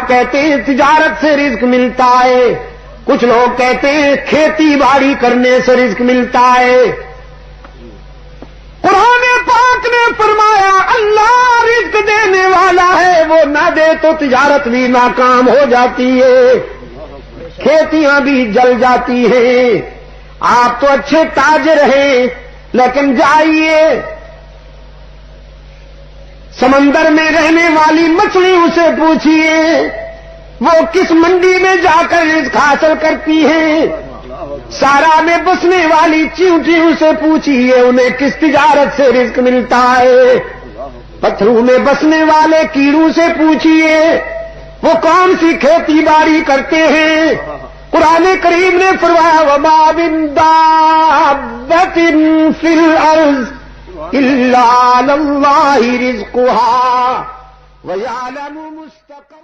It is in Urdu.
کہتے ہیں تجارت سے رزق ملتا ہے، کچھ لوگ کہتے ہیں کھیتی باڑی کرنے سے رزق ملتا ہے۔ قرآن پاک نے فرمایا اللہ رزق دینے والا ہے، وہ نہ دے تو تجارت بھی ناکام ہو جاتی ہے، کھیتیاں بھی جل جاتی ہیں۔ آپ تو اچھے تاجر ہیں، لیکن جائیے سمندر میں رہنے والی مچھلیوں سے پوچھیے وہ کس منڈی میں جا کر رزق حاصل کرتی ہیں، سارا میں بسنے والی چیونٹیوں سے پوچھیے انہیں کس تجارت سے رزق ملتا ہے، پتھروں میں بسنے والے کیڑوں سے پوچھیے وہ کون سی کھیتی باڑی کرتے ہیں۔ قرآن کریم نے فرمایا وما من دابۃ فی الارض الا علی اللہ رزقها ویعلم مستقرها